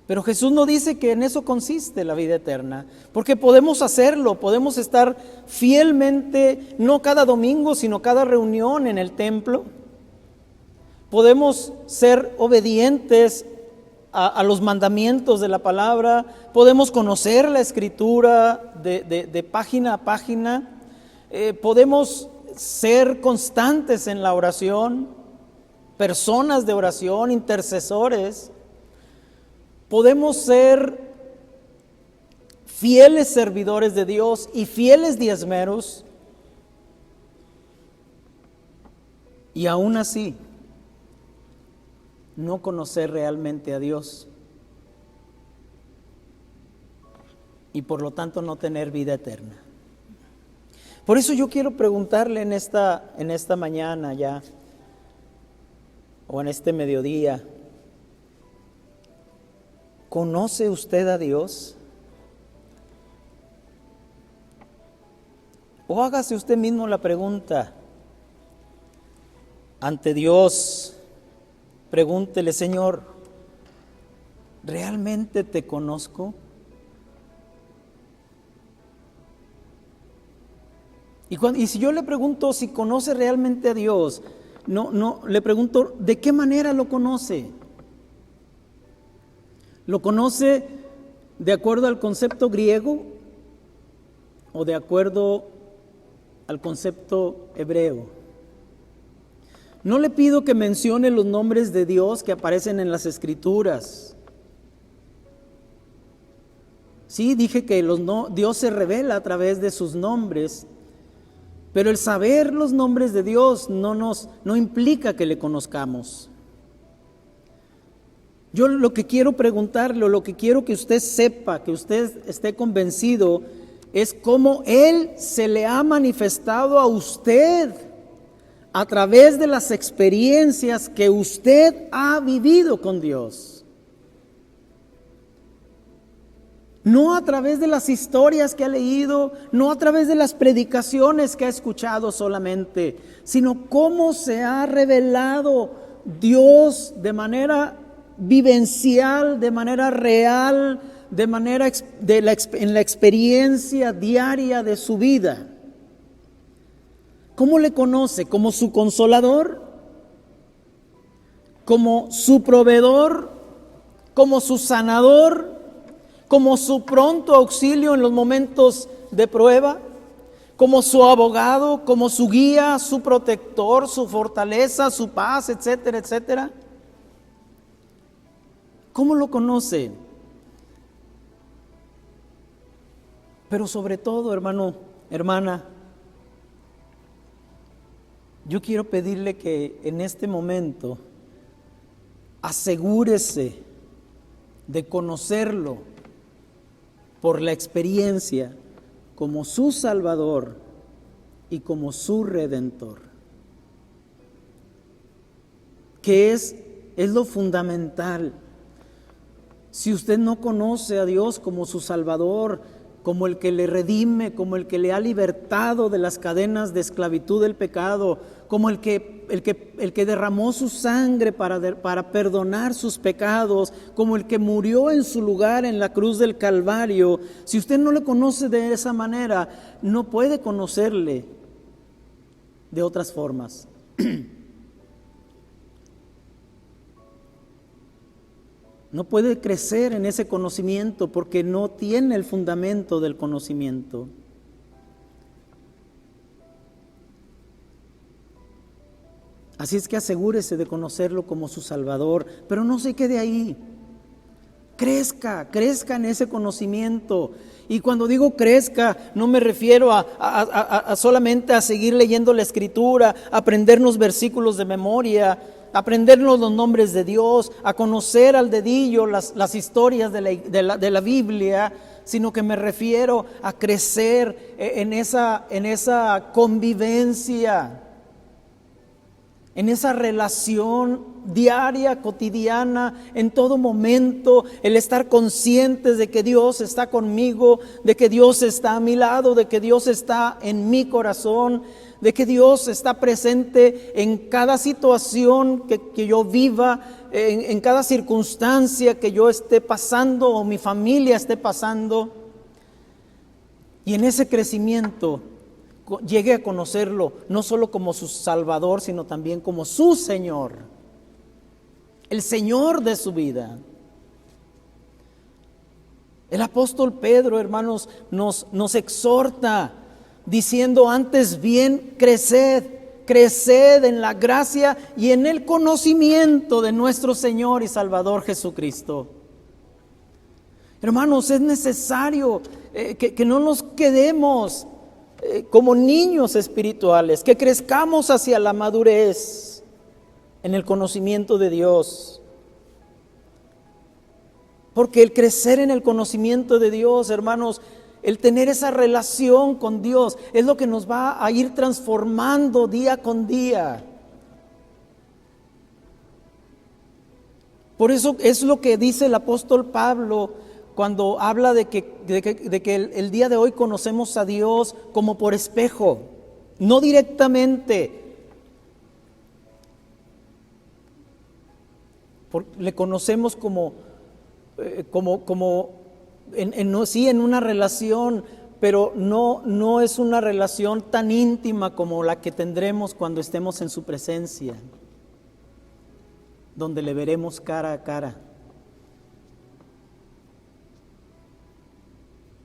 pero Jesús no dice que en eso consiste la vida eterna, porque podemos hacerlo, podemos estar fielmente, no cada domingo, sino cada reunión en el templo. Podemos ser obedientes a los mandamientos de la palabra, podemos conocer la Escritura de página a página, podemos ser constantes en la oración, personas de oración, intercesores, podemos ser fieles servidores de Dios y fieles diezmeros, y aún así no conocer realmente a Dios y por lo tanto no tener vida eterna. Por eso yo quiero preguntarle en esta mañana ya, o en este mediodía, ¿conoce usted a Dios? O hágase usted mismo la pregunta ante Dios, pregúntele: Señor, ¿realmente te conozco? Y si yo le pregunto si conoce realmente a Dios, le pregunto, ¿de qué manera lo conoce? ¿Lo conoce de acuerdo al concepto griego o de acuerdo al concepto hebreo? No le pido que mencione los nombres de Dios que aparecen en las Escrituras. Sí, dije que Dios se revela a través de sus nombres, pero el saber los nombres de Dios no implica que le conozcamos. Yo lo que quiero preguntarle, o lo que quiero que usted sepa, que usted esté convencido, es cómo Él se le ha manifestado a usted a través de las experiencias que usted ha vivido con Dios. No a través de las historias que ha leído, no a través de las predicaciones que ha escuchado solamente, sino cómo se ha revelado Dios de manera vivencial, de manera real, en la experiencia diaria de su vida. ¿Cómo le conoce? ¿Como su consolador? ¿Como su proveedor? ¿Como su sanador? ¿Como su pronto auxilio en los momentos de prueba? ¿Como su abogado? ¿Como su guía, su protector, su fortaleza, su paz, etcétera, etcétera? ¿Cómo lo conoce? Pero sobre todo, hermano, hermana, yo quiero pedirle que en este momento asegúrese de conocerlo por la experiencia como su Salvador y como su Redentor, que es lo fundamental. Si usted no conoce a Dios como su Salvador, como el que le redime, como el que le ha libertado de las cadenas de esclavitud del pecado, como el que derramó su sangre para perdonar sus pecados, como el que murió en su lugar en la cruz del Calvario, si usted no le conoce de esa manera, no puede conocerle de otras formas. No puede crecer en ese conocimiento porque no tiene el fundamento del conocimiento. Así es que asegúrese de conocerlo como su Salvador, pero no se quede ahí. Crezca en ese conocimiento. Y cuando digo crezca, no me refiero a solamente a seguir leyendo la Escritura, a aprendernos versículos de memoria, aprendernos los nombres de Dios, a conocer al dedillo las historias de la Biblia, sino que me refiero a crecer en esa convivencia, en esa relación diaria, cotidiana, en todo momento, el estar conscientes de que Dios está conmigo, de que Dios está a mi lado, de que Dios está en mi corazón, de que Dios está presente en cada situación que yo viva, en cada circunstancia que yo esté pasando o mi familia esté pasando. Y en ese crecimiento llegue a conocerlo no solo como su Salvador, sino también como su Señor, el Señor de su vida. El apóstol Pedro, hermanos, nos exhorta diciendo: antes bien, creced en la gracia y en el conocimiento de nuestro Señor y Salvador Jesucristo. Hermanos, es necesario que no nos quedemos como niños espirituales, que crezcamos hacia la madurez en el conocimiento de Dios. Porque el crecer en el conocimiento de Dios, hermanos, el tener esa relación con Dios es lo que nos va a ir transformando día con día. Por eso es lo que dice el apóstol Pablo cuando habla de que el día de hoy conocemos a Dios como por espejo, no directamente. Le conocemos como en una relación, pero no es una relación tan íntima como la que tendremos cuando estemos en su presencia, donde le veremos cara a cara.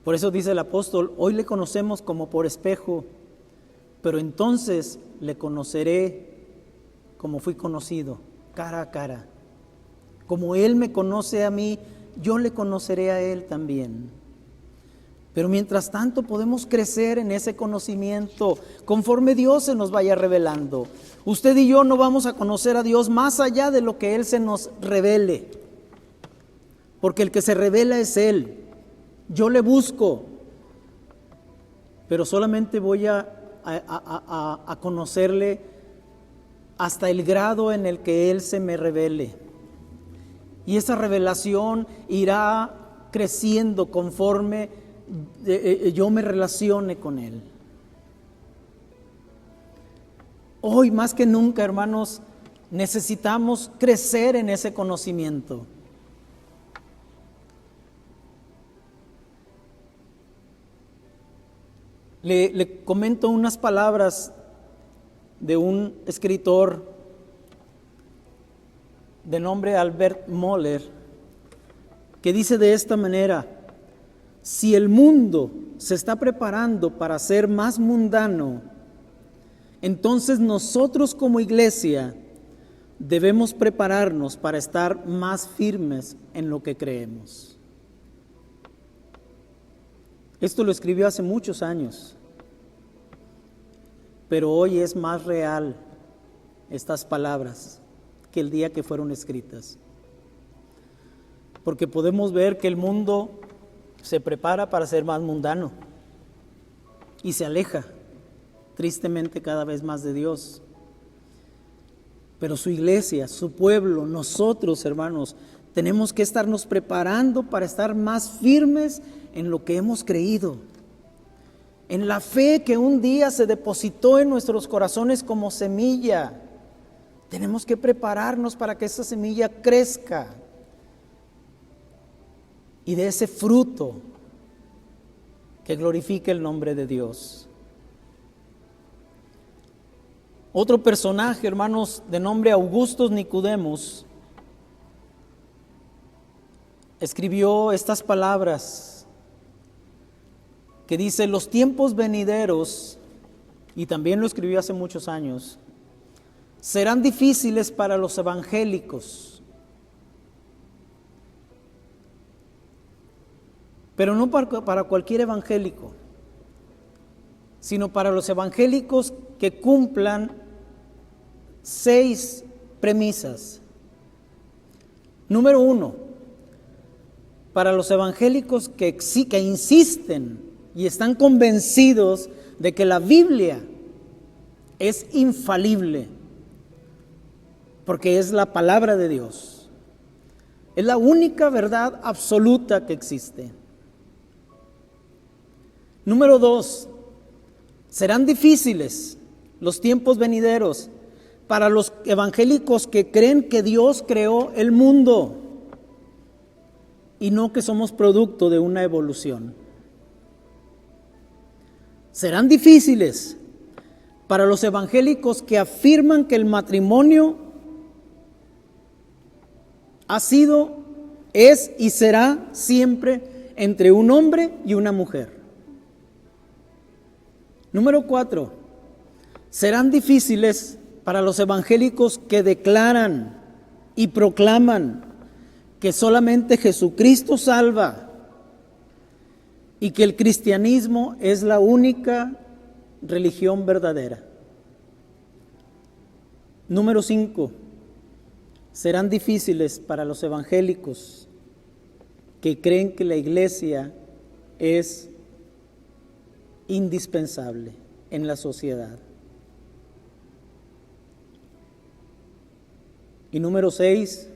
Por eso dice el apóstol, hoy le conocemos como por espejo, pero entonces le conoceré como fui conocido, cara a cara. Como Él me conoce a mí, yo le conoceré a Él también. Pero mientras tanto podemos crecer en ese conocimiento conforme Dios se nos vaya revelando. Usted y yo no vamos a conocer a Dios más allá de lo que Él se nos revele, porque el que se revela es Él. Yo le busco, pero solamente voy a conocerle hasta el grado en el que Él se me revele. Y esa revelación irá creciendo conforme yo me relacione con Él. Hoy más que nunca, hermanos, necesitamos crecer en ese conocimiento. Le comento unas palabras de un escritor de nombre Albert Mohler, que dice de esta manera: si el mundo se está preparando para ser más mundano, entonces nosotros como iglesia debemos prepararnos para estar más firmes en lo que creemos. Esto lo escribió hace muchos años, pero hoy es más real estas palabras que el día que fueron escritas. Porque podemos ver que el mundo se prepara para ser más mundano y se aleja tristemente cada vez más de Dios. Pero su iglesia, su pueblo, nosotros, hermanos, tenemos que estarnos preparando para estar más firmes en lo que hemos creído, en la fe que un día se depositó en nuestros corazones como semilla. Tenemos que prepararnos para que esa semilla crezca y dé ese fruto que glorifique el nombre de Dios. Otro personaje, hermanos, de nombre Augustus Nicodemus, escribió estas palabras que dice: los tiempos venideros, y también lo escribió hace muchos años, serán difíciles para los evangélicos, pero no para cualquier evangélico, sino para los evangélicos que cumplan 6 premisas. Número 1, para los evangélicos que insisten y están convencidos de que la Biblia es infalible, porque es la palabra de Dios. Es la única verdad absoluta que existe. Número 2, serán difíciles los tiempos venideros para los evangélicos que creen que Dios creó el mundo y no que somos producto de una evolución. Serán difíciles para los evangélicos que afirman que el matrimonio ha sido, es y será siempre entre un hombre y una mujer. Número 4, serán difíciles para los evangélicos que declaran y proclaman que solamente Jesucristo salva y que el cristianismo es la única religión verdadera. Número 5. Serán difíciles para los evangélicos que creen que la iglesia es indispensable en la sociedad. Y número 6,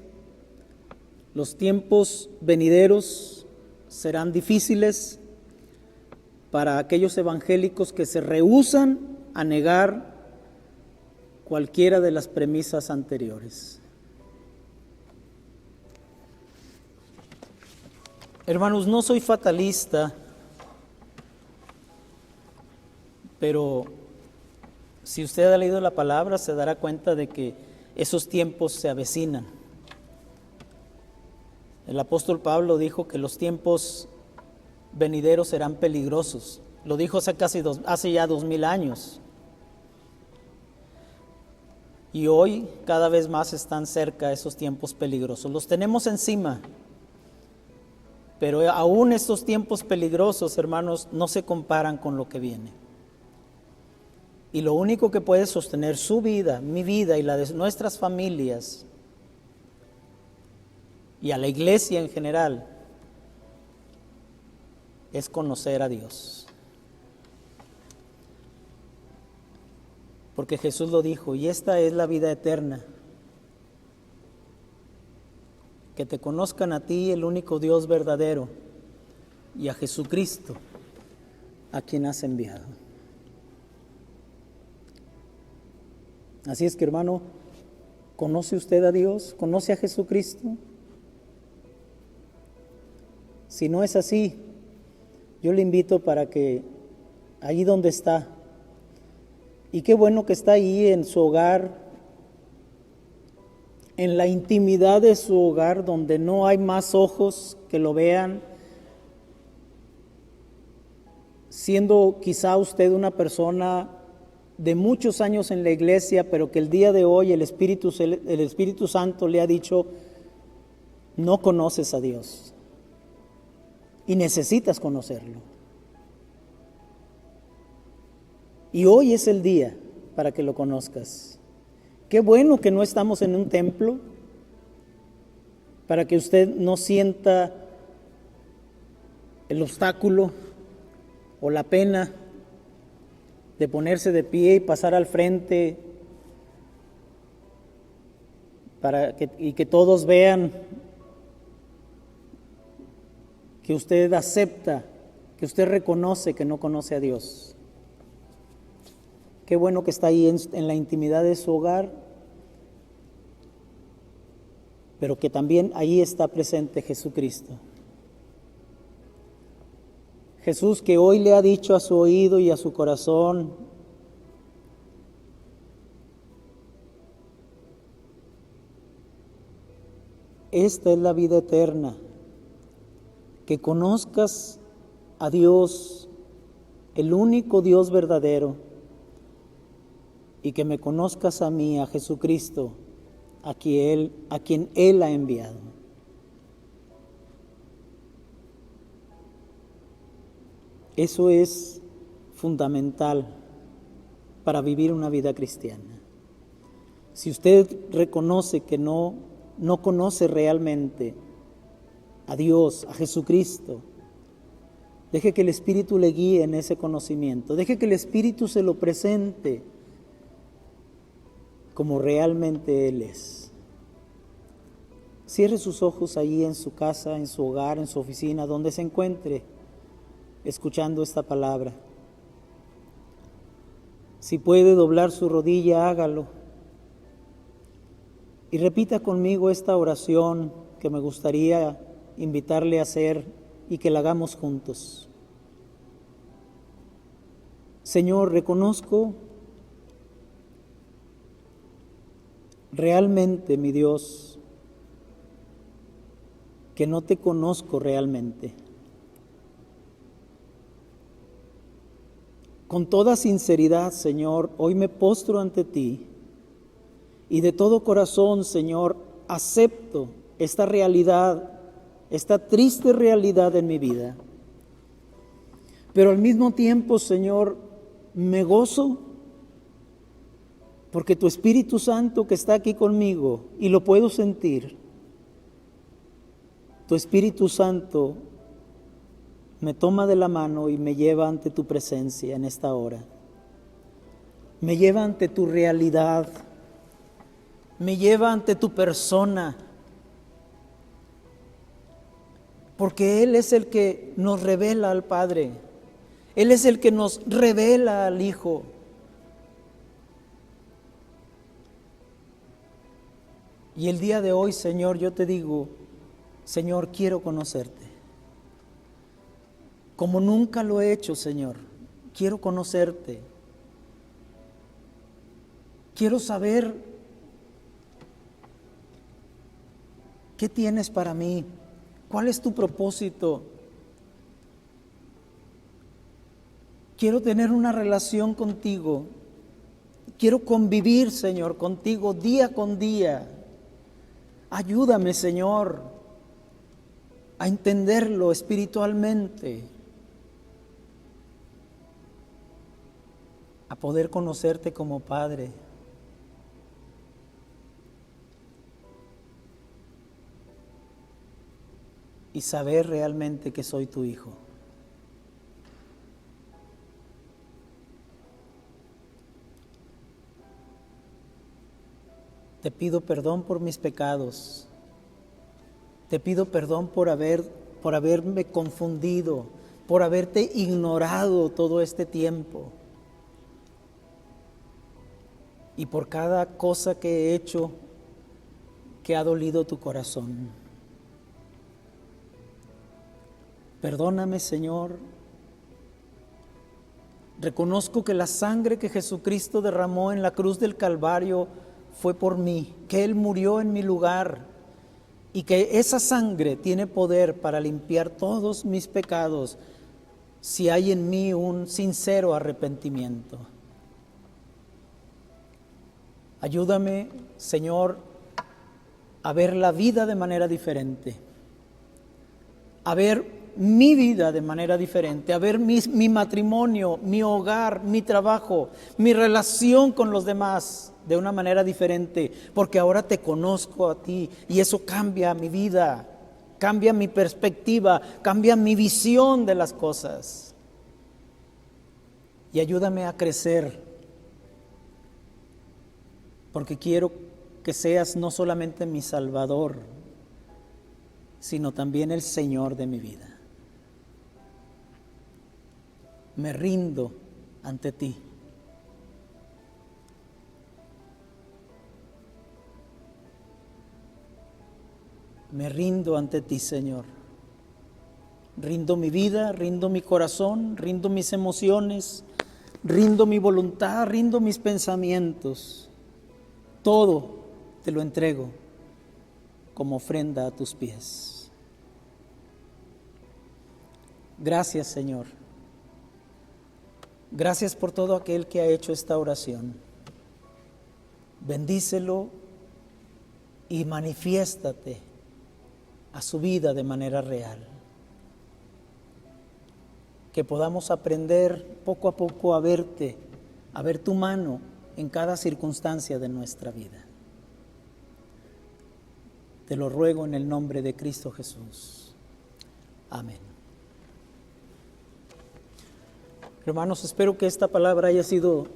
los tiempos venideros serán difíciles para aquellos evangélicos que se rehúsan a negar cualquiera de las premisas anteriores. Hermanos, no soy fatalista, pero si usted ha leído la palabra se dará cuenta de que esos tiempos se avecinan. El apóstol Pablo dijo que los tiempos venideros serán peligrosos. Lo dijo hace ya 2000 años. Y hoy cada vez más están cerca esos tiempos peligrosos. Los tenemos encima. Pero aún estos tiempos peligrosos, hermanos, no se comparan con lo que viene. Y lo único que puede sostener su vida, mi vida y la de nuestras familias y a la iglesia en general es conocer a Dios. Porque Jesús lo dijo, y esta es la vida eterna, que te conozcan a ti, el único Dios verdadero, y a Jesucristo, a quien has enviado. Así es que, hermano, ¿conoce usted a Dios? ¿Conoce a Jesucristo? Si no es así, yo le invito para que ahí donde está, y qué bueno que está ahí en su hogar, en la intimidad de su hogar, donde no hay más ojos que lo vean, siendo quizá usted una persona de muchos años en la iglesia, pero que el día de hoy el Espíritu Santo le ha dicho, no conoces a Dios y necesitas conocerlo. Y hoy es el día para que lo conozcas. Qué bueno que no estamos en un templo, para que usted no sienta el obstáculo o la pena de ponerse de pie y pasar al frente y que todos vean que usted acepta, que usted reconoce que no conoce a Dios. Qué bueno que está ahí en la intimidad de su hogar, pero que también ahí está presente Jesucristo. Jesús que hoy le ha dicho a su oído y a su corazón, esta es la vida eterna, que conozcas a Dios, el único Dios verdadero, y que me conozcas a mí, a Jesucristo, a quien Él ha enviado. Eso es fundamental para vivir una vida cristiana. Si usted reconoce que no conoce realmente a Dios, a Jesucristo, deje que el Espíritu le guíe en ese conocimiento, deje que el Espíritu se lo presente como realmente Él es. Cierre sus ojos ahí en su casa, en su hogar, en su oficina, donde se encuentre, escuchando esta palabra. Si puede doblar su rodilla, hágalo. Y repita conmigo esta oración que me gustaría invitarle a hacer y que la hagamos juntos. Señor, reconozco realmente, mi Dios, que no te conozco realmente. Con toda sinceridad, Señor, hoy me postro ante ti y de todo corazón, Señor, acepto esta realidad, esta triste realidad en mi vida. Pero al mismo tiempo, Señor, me gozo porque tu Espíritu Santo que está aquí conmigo, y lo puedo sentir, tu Espíritu Santo me toma de la mano y me lleva ante tu presencia en esta hora. Me lleva ante tu realidad, me lleva ante tu persona, porque Él es el que nos revela al Padre, Él es el que nos revela al Hijo. Y el día de hoy, Señor, yo te digo, Señor, quiero conocerte. Como nunca lo he hecho, Señor, quiero conocerte. Quiero saber qué tienes para mí, cuál es tu propósito. Quiero tener una relación contigo. Quiero convivir, Señor, contigo día con día. Ayúdame, Señor, a entenderlo espiritualmente, a poder conocerte como Padre. Y saber realmente que soy tu Hijo. Te pido perdón por mis pecados. Te pido perdón por haberme confundido, por haberte ignorado todo este tiempo. Y por cada cosa que he hecho que ha dolido tu corazón. Perdóname, Señor. Reconozco que la sangre que Jesucristo derramó en la cruz del Calvario fue por mí, que Él murió en mi lugar y que esa sangre tiene poder para limpiar todos mis pecados si hay en mí un sincero arrepentimiento. Ayúdame, Señor, a ver la vida de manera diferente, a ver mi vida de manera diferente, a ver mi matrimonio, mi hogar, mi trabajo, mi relación con los demás de una manera diferente, porque ahora te conozco a ti y eso cambia mi vida, cambia mi perspectiva, cambia mi visión de las cosas. Y ayúdame a crecer, porque quiero que seas no solamente mi Salvador, sino también el Señor de mi vida. Me rindo ante ti. Me rindo ante ti, Señor. Rindo mi vida, rindo mi corazón, rindo mis emociones, rindo mi voluntad, rindo mis pensamientos. Todo te lo entrego como ofrenda a tus pies. Gracias, Señor. Gracias por todo aquel que ha hecho esta oración. Bendícelo y manifiéstate a su vida de manera real. Que podamos aprender poco a poco a verte, a ver tu mano en cada circunstancia de nuestra vida. Te lo ruego en el nombre de Cristo Jesús. Amén. Hermanos, espero que esta palabra haya sido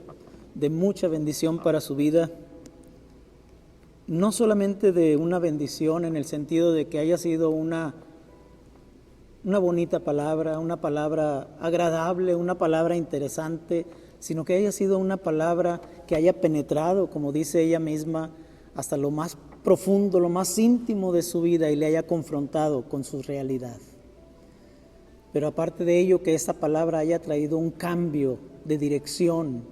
de mucha bendición para su vida. No solamente de una bendición en el sentido de que haya sido una bonita palabra, una palabra agradable, una palabra interesante, sino que haya sido una palabra que haya penetrado, como dice ella misma, hasta lo más profundo, lo más íntimo de su vida y le haya confrontado con su realidad. Pero aparte de ello, que esta palabra haya traído un cambio de dirección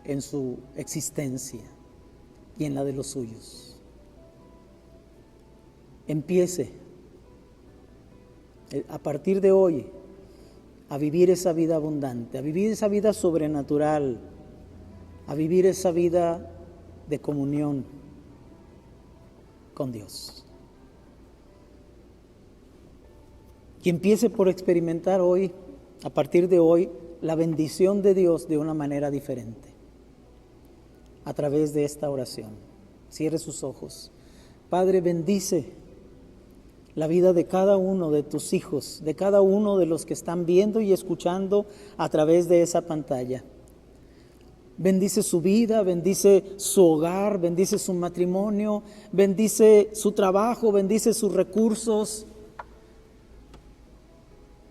en su existencia y en la de los suyos. Empiece a partir de hoy a vivir esa vida abundante, a vivir esa vida sobrenatural, a vivir esa vida de comunión con Dios. Y empiece por experimentar hoy a partir de hoy la bendición de Dios de una manera diferente a través de esta oración. Cierre sus ojos. Padre, bendice la vida de cada uno de tus hijos, de cada uno de los que están viendo y escuchando a través de esa pantalla. Bendice su vida, bendice su hogar, bendice su matrimonio, bendice su trabajo, bendice sus recursos.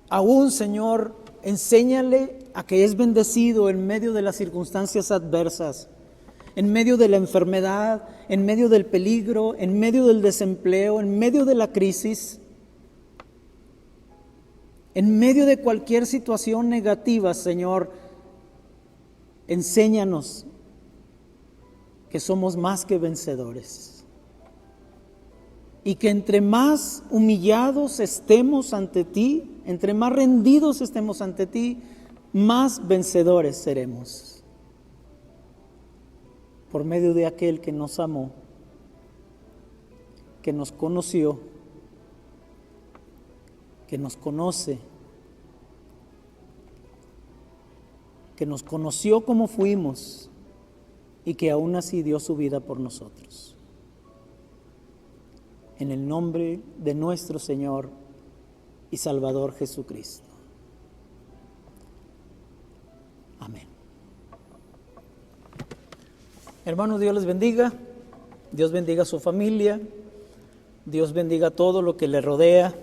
Aún, Señor, enséñale a que es bendecido en medio de las circunstancias adversas, en medio de la enfermedad, en medio del peligro, en medio del desempleo, en medio de la crisis, en medio de cualquier situación negativa, Señor. Enséñanos que somos más que vencedores y que entre más humillados estemos ante ti, entre más rendidos estemos ante ti, más vencedores seremos. Por medio de aquel que nos amó, que nos conoció, que nos conoce, que nos conoció como fuimos y que aún así dio su vida por nosotros. En el nombre de nuestro Señor y Salvador Jesucristo. Amén. Hermanos, Dios les bendiga. Dios bendiga a su familia. Dios bendiga todo lo que le rodea.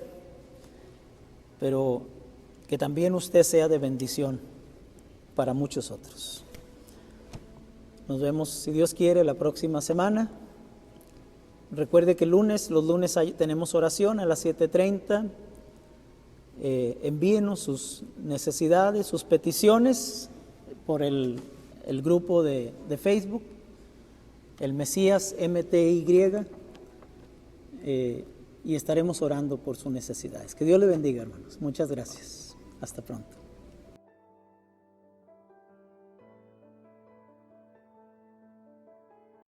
Pero que también usted sea de bendición para muchos otros. Nos vemos, si Dios quiere, la próxima semana. Recuerde que los lunes tenemos oración a las 7:30. Envíenos sus necesidades, sus peticiones por el grupo de Facebook, el Mesías MTY, y estaremos orando por sus necesidades. Que Dios le bendiga, hermanos. Muchas gracias. Hasta pronto.